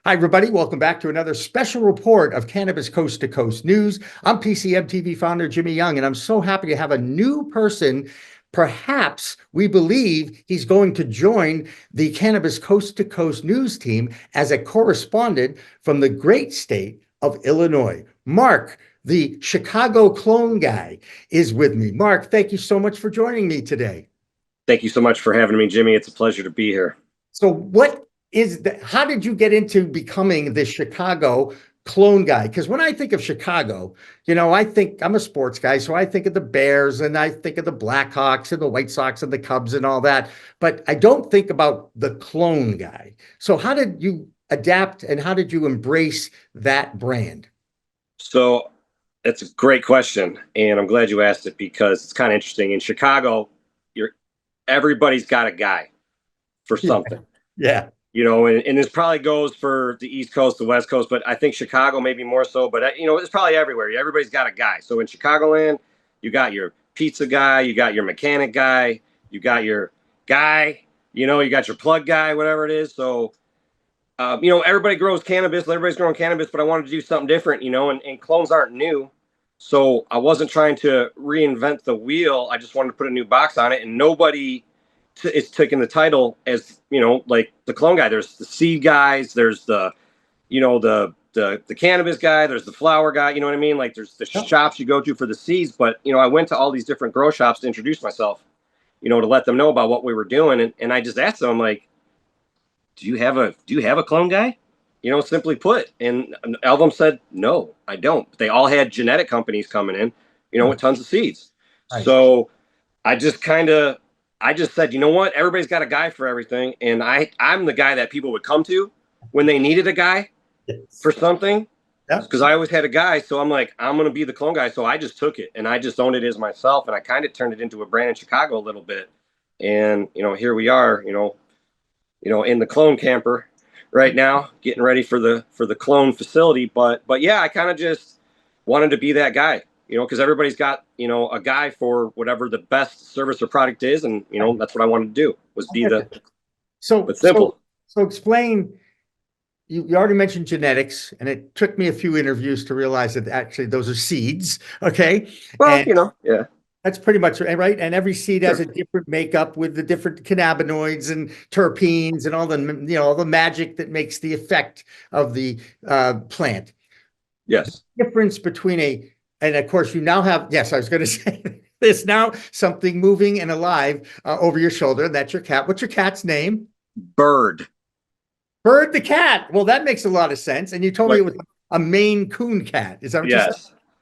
Hi, everybody. Welcome back to another special report of Cannabis Coast to Coast News. I'm PCMTV founder Jimmy Young, and I'm so happy to have a new person. Perhaps we believe he's going to join the Cannabis Coast to Coast News team as a correspondent from the great state of Illinois. Mark, the Chcago clone guy, is with me. Mark, thank you so much for joining me today. Thank you so much for having me, Jimmy. It's a pleasure to be here. So how did you get into becoming the Chcago clone guy? Because when I think of Chicago, I think I'm a sports guy, so I think of the Bears and I think of the Blackhawks and the White Sox and the Cubs and all that, but I don't think about the clone guy. So how did you adapt and how did you embrace that brand? So it's a great question, and I'm glad you asked it because it's kind of interesting. In Chicago, everybody's got a guy for something. Yeah. And this probably goes for the East Coast, the West Coast, but I think Chicago maybe more so. But it's probably everywhere. Everybody's got a guy. So in Chicagoland, you got your pizza guy, you got your mechanic guy, you got your guy, you got your plug guy, whatever it is. So everybody grows cannabis, everybody's growing cannabis, but I wanted to do something different, and clones aren't new. So I wasn't trying to reinvent the wheel. I just wanted to put a new box on it, and nobody is taking the title as, like the clone guy. There's the seed guys, there's the cannabis guy, there's the flower guy, you know what I mean? Like there's the shops you go to for the seeds, but I went to all these different grow shops to introduce myself, to let them know about what we were doing. And I just asked them, like, do you have a clone guy? Simply put. And all of them said, no, I don't. But they all had genetic companies coming in, with tons of seeds. Right. So I just said, you know what? Everybody's got a guy for everything. And I'm the guy that people would come to when they needed a guy for something. Because I always had a guy. So I'm like, I'm going to be the clone guy. So I just took it and I just owned it as myself. And I kind of turned it into a brand in Chicago a little bit. And, here we are, in the clone camper right now, getting ready for the clone facility. But yeah, I kind of just wanted to be that guy, because everybody's got, a guy for whatever the best service or product is. And, that's what I wanted to do was be but simple. So explain, you already mentioned genetics, and it took me a few interviews to realize that actually those are seeds. Okay. Well, yeah. That's pretty much right. And every seed has a different makeup with the different cannabinoids and terpenes and all the magic that makes the effect of the plant. Yes. The difference between and of course you now have, yes, I was going to say there's now something moving and alive over your shoulder. And that's your cat. What's your cat's name? Bird. Bird the cat. Well, that makes a lot of sense. And you told me it was a Maine Coon cat. Is that what you said?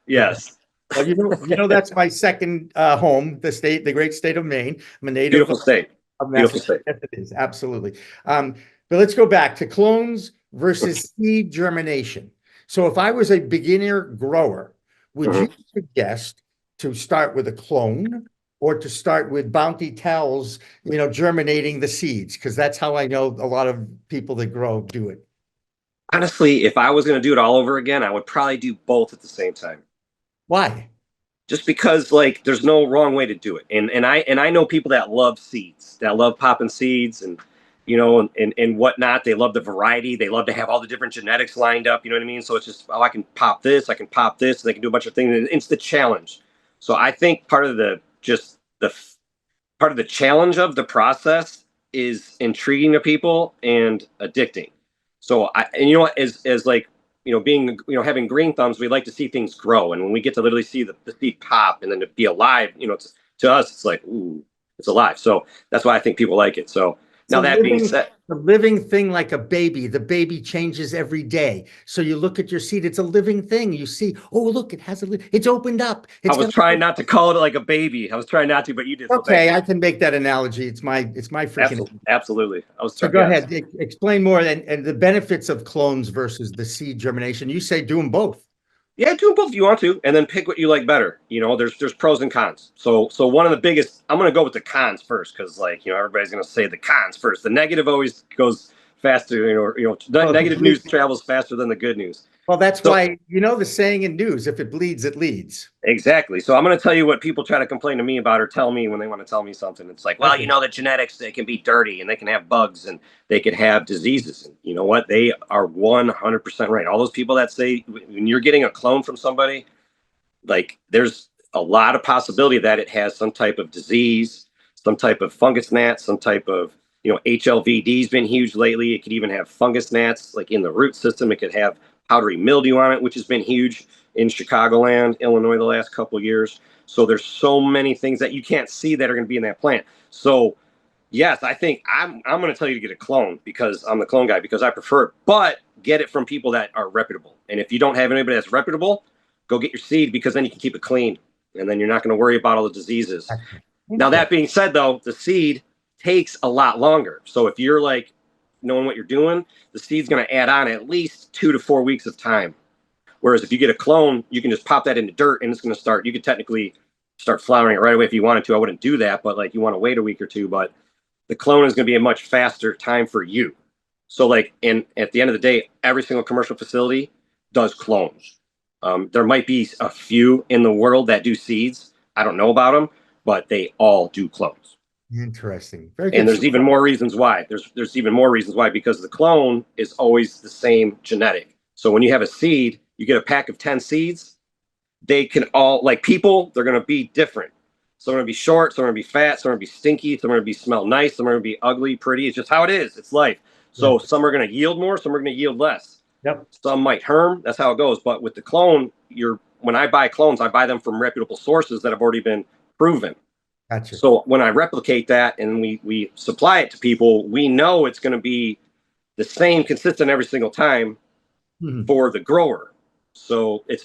Yes. Well, that's my second home, the great state of Maine. I'm a native. Beautiful state. Beautiful state. Yes, it is, absolutely. But let's go back to clones versus seed germination. So if I was a beginner grower, would you suggest to start with a clone or to start with Bounty Tells, germinating the seeds? Because that's how I know a lot of people that grow do it. Honestly, if I was going to do it all over again, I would probably do both at the same time. Why? Just because, like, there's no wrong way to do it. And I know people that love seeds, that love popping seeds and, and whatnot. They love the variety. They love to have all the different genetics lined up. You know what I mean? So it's just, I can pop this, I can pop this, and they can do a bunch of things. And it's the challenge. So I think part of the challenge of the process is intriguing to people and addicting. So as like, being, having green thumbs, we like to see things grow. And when we get to literally see the seed pop and then to be alive, to us, it's like, ooh, it's alive. So that's why I think people like it. So now that being said, the living thing, like a baby, the baby changes every day. So you look at your seed, it's a living thing. You see, oh, look, it's opened up. I was trying not to call it like a baby. I was trying not to, but you did. Okay, I can make that analogy. It's my freaking. Absolutely. I was trying. So go ahead, explain more and the benefits of clones versus the seed germination. You say do them both. Yeah, do them both if you want to, and then pick what you like better. There's pros and cons. So one of the biggest, I'm going to go with the cons first because, like, everybody's going to say the cons first. The negative always goes faster. Negative news travels faster than the good news. Well, that's So why, you know, the saying in news, if it bleeds, it leads. exactly. So I'm going to tell you what people try to complain to me about or tell me when they want to tell me something. It's like, well, Okay. you know, the genetics, they can be dirty and they can have bugs and they could have diseases. And you know what? They are 100% right. All those people that say when you're getting a clone from somebody, like there's a lot of possibility that it has some type of disease, some type of fungus gnat, some type of, you know, HLVD's been huge lately. It could even have fungus gnats like in the root system. It could have powdery mildew on it, which has been huge in Chicagoland, Illinois, the last couple of years. So there's so many things that you can't see that are going to be in that plant. So yes, I think I'm going to tell you to get a clone because I'm the clone guy because I prefer it, but get it from people that are reputable. And if you don't have anybody that's reputable, go get your seed because then you can keep it clean and then you're not going to worry about all the diseases. Now, that being said, though, the seed takes a lot longer. So if you're like knowing what you're doing, the seed's going to add on at least 2 to 4 weeks of time. Whereas if you get a clone, you can just pop that into dirt and it's going to start. You could technically start flowering it right away if you wanted to. I wouldn't do that, but like you want to wait a week or two. But the clone is going to be a much faster time for you. So like, and at the end of the day, every single commercial facility does clones. There might be a few in the world that do seeds. I don't know about them, but they all do clones. Interesting. Very good. And there's even more reasons why. There's even more reasons why because the clone is always the same genetic. So when you have a seed, you get a pack of 10 seeds. They can all like people. They're going to be different. Some are going to be short. Some are going to be fat. Some are going to be stinky. Some are going to be smell nice. Some are going to be ugly, pretty. It's just how it is. It's life. So some are going to yield more. Some are going to yield less. Yep. Some might herm. That's how it goes. But with the clone, when I buy clones, I buy them from reputable sources that have already been proven. Gotcha. So when I replicate that and we supply it to people, we know it's going to be the same consistent every single time for the grower. So it's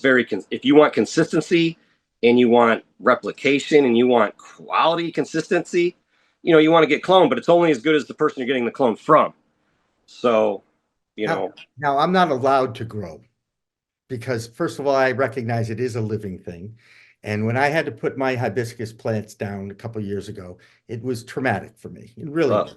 if you want consistency and you want replication and you want quality consistency, you know, you want to get clone, but it's only as good as the person you're getting the clone from. So, you know. Now I'm not allowed to grow because first of all, I recognize it is a living thing. And when I had to put my hibiscus plants down a couple of years ago, it was traumatic for me. It really was.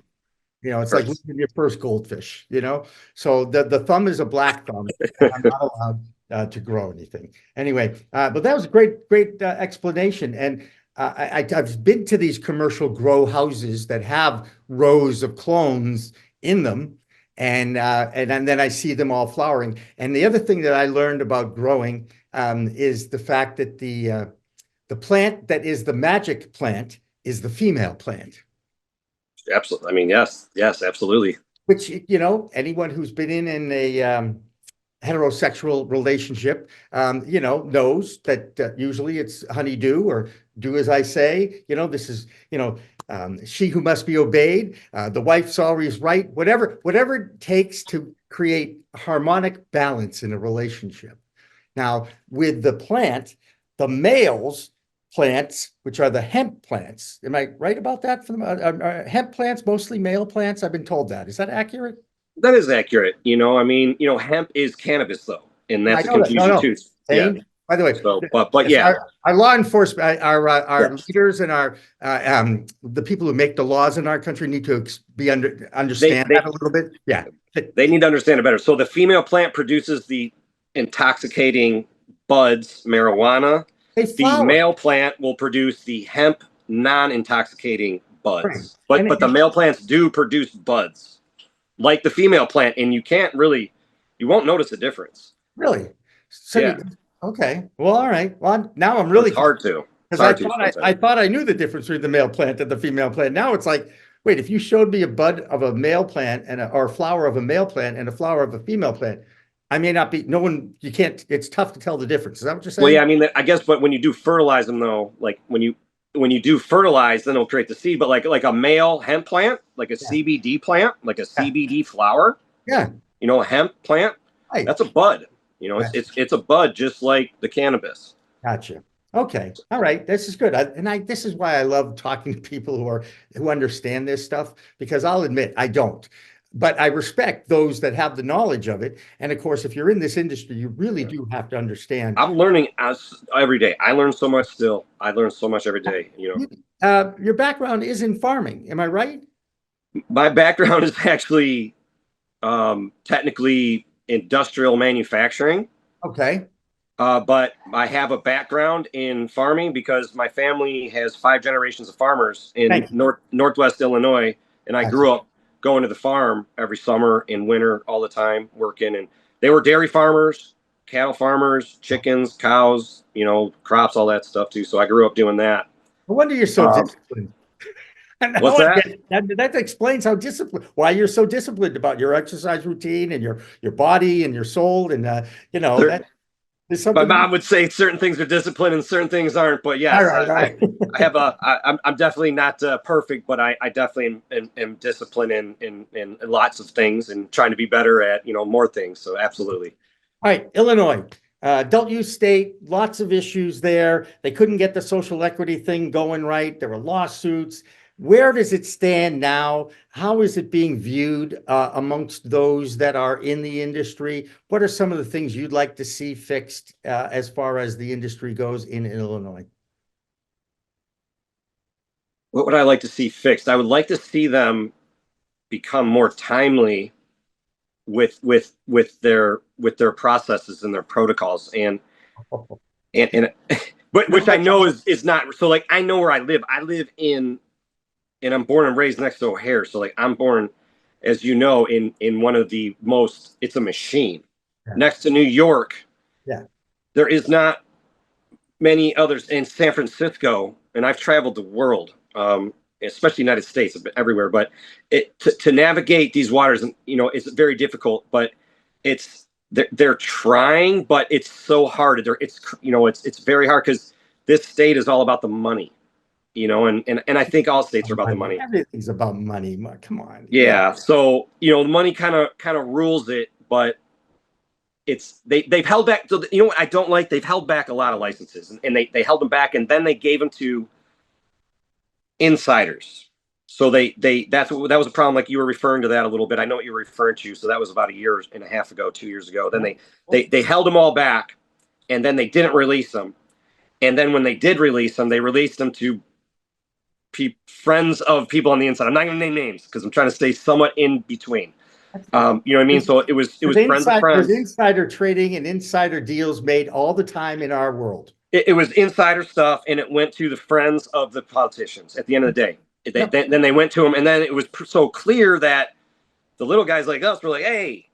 You know, it's like losing your first goldfish, you know? So the thumb is a black thumb. And I'm not allowed to grow anything. Anyway, but that was a great explanation. And I've been to these commercial grow houses that have rows of clones in them. And then I see them all flowering. And the other thing that I learned about growing is the fact that the plant that is the magic plant is the female plant. Absolutely. I mean, yes, absolutely. Which, you know, anyone who's been in a heterosexual relationship, you know, knows that usually it's honeydew or do as I say. You know, this is, you know, she who must be obeyed. The wife's always right. Whatever it takes to create harmonic balance in a relationship. Now, with the plant, the males plants, which are the hemp plants. Am I right about that? For are hemp plants mostly male plants? I've been told that. Is that accurate? That is accurate. You know, I mean, you know, hemp is cannabis though, and that's a confusion too. Yeah. By the way, so, but yeah, our law enforcement, our leaders, and our the people who make the laws in our country need to understand that a little bit. Yeah, they need to understand it better. So the female plant produces the intoxicating buds, marijuana. The male plant will produce the hemp non-intoxicating buds, but the male plants do produce buds like the female plant, and you won't notice a difference. Really? So yeah. Okay. Well, all right. Well, now I'm really hard to because I thought I knew the difference between the male plant and the female plant. Now it's like, wait, if you showed me a bud of a male plant or a flower of a male plant and a flower of a female plant, I may not be, you can't, it's tough to tell the difference. Is that what you're saying? Well, yeah, I mean, I guess, but when you do fertilize them though, like when you do fertilize, then it'll create the seed, but like a male hemp plant, like a CBD plant, like a CBD flower. Yeah. You know, a hemp plant, that's a bud. You know, it's a bud just like the cannabis. Gotcha. Okay. All right. This is good. This is why I love talking to people who understand this stuff, because I'll admit I don't. But I respect those that have the knowledge of it. And of course, if you're in this industry, you really do have to understand. I'm learning every day. I learn so much still. I learn so much every day, you know. Your background is in farming. Am I right? My background is actually technically industrial manufacturing. Okay. But I have a background in farming because my family has 5 generations of farmers in Thank you. Northwest Illinois, and I Gotcha. grew up going to the farm every summer and winter all the time working. And they were dairy farmers, cattle farmers, chickens, cows, crops, all that stuff too. So I grew up doing that. No wonder you're so Um, disciplined. Now what's I that? get that explains how disciplined, why you're so disciplined about your exercise routine and your body and your soul. And There, that is my something. mom would say certain things are discipline and certain things aren't. But All yes, right, all right. I have I'm definitely not perfect, but I definitely am disciplined in lots of things and trying to be better at more things. So absolutely. All right, Illinois, adult use state, lots of issues there. They couldn't get the social equity thing going right. There were lawsuits. Where does it stand now? How is it being viewed amongst those that are in the industry? What are some of the things you'd like to see fixed as far as the industry goes in Illinois? What would I like to see fixed? I would like to see them become more timely with their processes and their protocols and but Not which I much. know is not so. Like, I know where I live. I live in and I'm born and raised next to O'Hare. So like I'm born, as you know, in one of the most, it's a machine Yeah. next to New York. Yeah. There is not many others in San Francisco, and I've traveled the world, especially United States, everywhere. But to navigate these waters, it's very difficult. But they're trying, but it's so hard. It's very hard because this state is all about the money, and I think all states are about the Money. money. Everything's about money. Come on. Yeah. Yeah. So, the money kind of rules it, but they've held back. So, what I don't like, they've held back a lot of licenses, and they held them back, and then they gave them to insiders. So that was a problem. Like, you were referring to that a little bit. I know what you were referring to. So that was about a year and a half ago, 2 years ago. Then they held them all back, and then they didn't release them. And then when they did release them, they released them to friends of people on the inside. I'm not going to name names because I'm trying to stay somewhat in between. You know what I mean? So it was friends of There's friends. insider trading and insider deals made all the time in our world. It was insider stuff, and it went to the friends of the politicians. At the end of the day, Yep. then they went to them, and then it was so clear that the little guys like us were like, "Hey,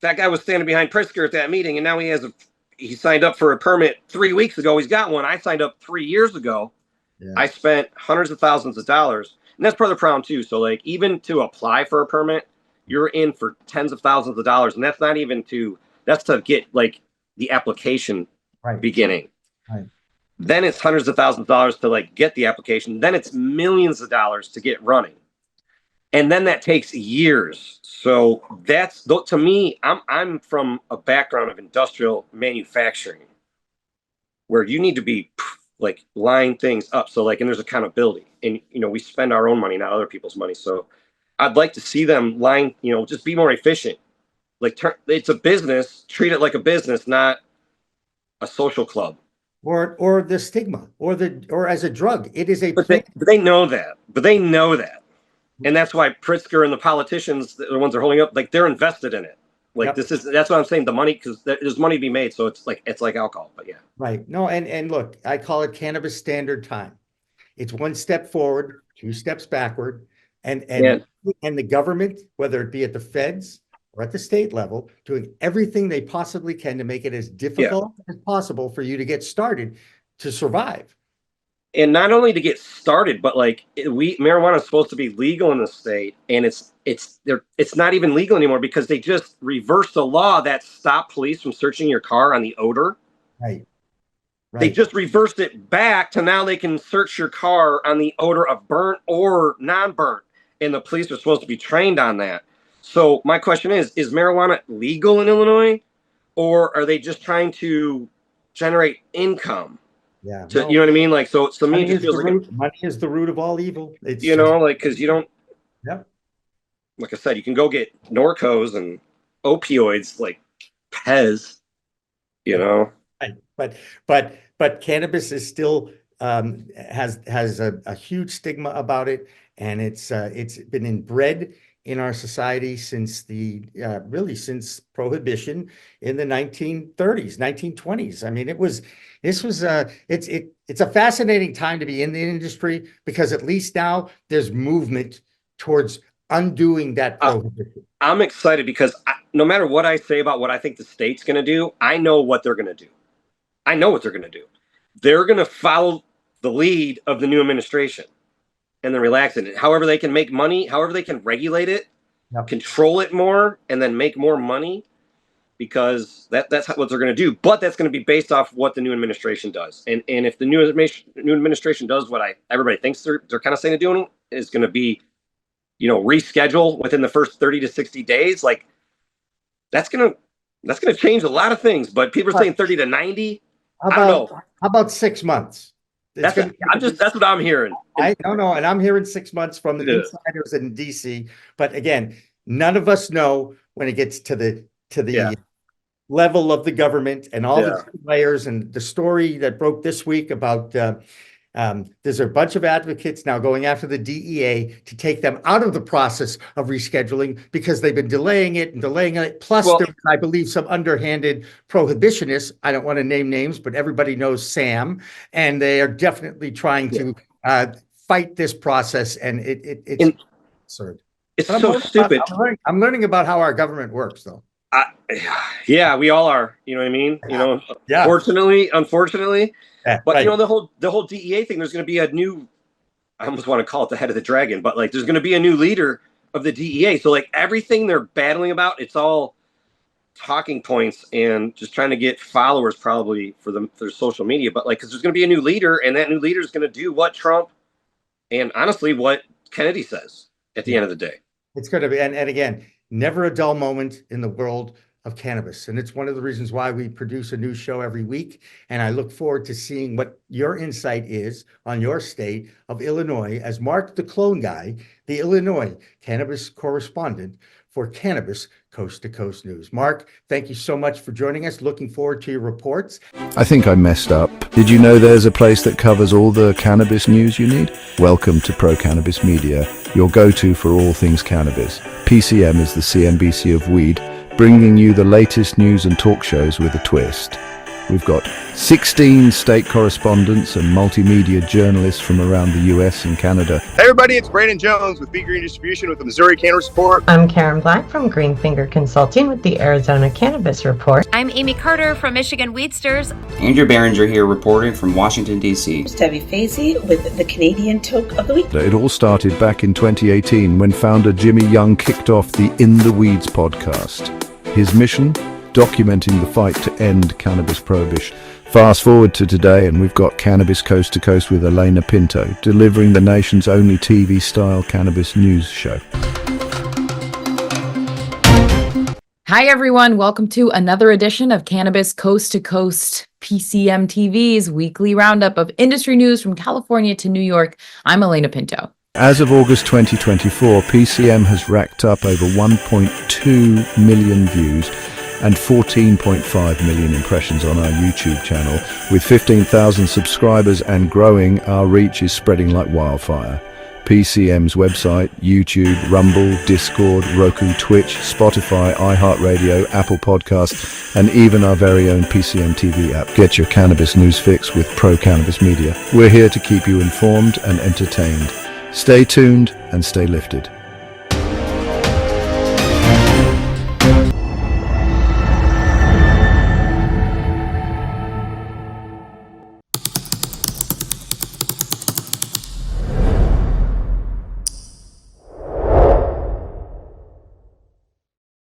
that guy was standing behind Pritzker at that meeting, and now he signed up for a permit 3 weeks ago. He's got one. I signed up 3 years ago. Yeah. I spent hundreds of thousands of dollars, and that's part of the problem too. So like, even to apply for a permit, you're in for tens of thousands of dollars, and that's to get like the application Right. beginning. Right. Then it's hundreds of thousands of dollars to like get the application. Then it's millions of dollars to get running, and then that takes years. So that's, to me, I'm from a background of industrial manufacturing, where you need to be like line things up. So like, and there's accountability, and we spend our own money, not other people's money. So I'd like to see them just be more efficient. Like, it's a business, treat it like a business, not a social club. Or the stigma or as a drug. It is a But they know that. And that's why Pritzker and the politicians, the ones that are holding up, like, they're invested in it. Like, Yep. that's what I'm saying. The money, because there's money to be made. So it's like alcohol, but yeah. Right. No, and look, I call it cannabis standard time. It's one step forward, two steps backward, and Yeah. the government, whether it be at the feds or at the state level, doing everything they possibly can to make it as difficult as possible for you to get started to survive. And not only to get started, but like, marijuana is supposed to be legal in the state, and it's not even legal anymore because they just reversed the law that stopped police from searching your car on the odor. Right. They Right. just reversed it back to now they can search your car on the odor of burnt or non-burnt, and the police are supposed to be trained on that. So my question is marijuana legal in Illinois, or are they just trying to generate income? Yeah. You know what I mean? Like, so to me, it Money just is feels the like root. Money is the root of all evil. It's just, like, because you don't, yep. like I said, you can go get Norcos and opioids like Pez, Right. But cannabis is still has a huge stigma about it, and it's been inbred in our society since since prohibition in the 1930s, 1920s. I mean, it's a fascinating time to be in the industry because at least now there's movement towards undoing that prohibition. I'm excited because no matter what I say about what I think the state's going to do, I know what they're going to do. I know what they're going to do. They're going to follow the lead of the new administration and then relax it. However they can make money, however they can regulate it, control it more, and then make more money, because that's what they're going to do. But that's going to be based off what the new administration does. And if the new administration does what everybody thinks they're kind of saying they're doing, is going to be, reschedule within the first 30 to 60 days, like that's going to change a lot of things. But people are saying 30 to 90. I don't know. How about 6 months? That's what I'm hearing. I don't know, and I'm hearing 6 months from the insiders in DC. But again, none of us know when it gets to the level of the government and all the layers. And the story that broke this week about there's a bunch of advocates now going after the DEA to take them out of the process of rescheduling because they've been delaying it. Plus, there's, I believe, some underhanded prohibitionists. I don't want to name names, but everybody knows Sam, and they are definitely trying to fight this process. And it's absurd. It's so stupid. I'm learning about how our government works, though. We all are. You know what I mean? Unfortunately. Yeah, but right. The whole DEA thing, there's going to be a new, I almost want to call it the head of the dragon, but like there's going to be a new leader of the DEA. So like everything they're battling about, it's all talking points and just trying to get followers probably for their social media. But like, because there's going to be a new leader, and that new leader is going to do what Trump and honestly what Kennedy says at the end of the day. It's going to be, and again, never a dull moment in the world of cannabis. And it's one of the reasons why we produce a new show every week. And I look forward to seeing what your insight is on your state of Illinois, as Mark, the clone guy, the Illinois cannabis correspondent for Cannabis Coast to Coast News. Mark, thank you so much for joining us. Looking forward to your reports. I think I messed up. Did you know there's a place that covers all the cannabis news you need? Welcome to Pro Cannabis Media, your go-to for all things cannabis. PCM is the CNBC of weed, bringing you the latest news and talk shows with a twist. We've got 16 state correspondents and multimedia journalists from around the US and Canada. Hey everybody, it's Brandon Jones with Big Green Distribution with the Missouri Cannabis Report. I'm Karen Black from Greenfinger Consulting with the Arizona Cannabis Report. I'm Amy Carter from Michigan Weedsters. Andrew Behringer here reporting from Washington, D.C. Debbie Fazy with the Canadian Toke of the Week. It all started back in 2018 when founder Jimmy Young kicked off the In the Weeds podcast. His mission? Documenting the fight to end cannabis prohibition. Fast forward to today and we've got Cannabis Coast to Coast with Elena Pinto, delivering the nation's only TV-style cannabis news show. Hi everyone, welcome to another edition of Cannabis Coast to Coast, PCMTV's weekly roundup of industry news from California to New York. I'm Elena Pinto. As of August 2024, PCM has racked up over 1.2 million views and 14.5 million impressions on our YouTube channel. With 15,000 subscribers and growing, our reach is spreading like wildfire. PCM's website, YouTube, Rumble, Discord, Roku, Twitch, Spotify, iHeartRadio, Apple Podcasts, and even our very own PCMTV app. Get your cannabis news fix with Pro Cannabis Media. We're here to keep you informed and entertained. Stay tuned and stay lifted.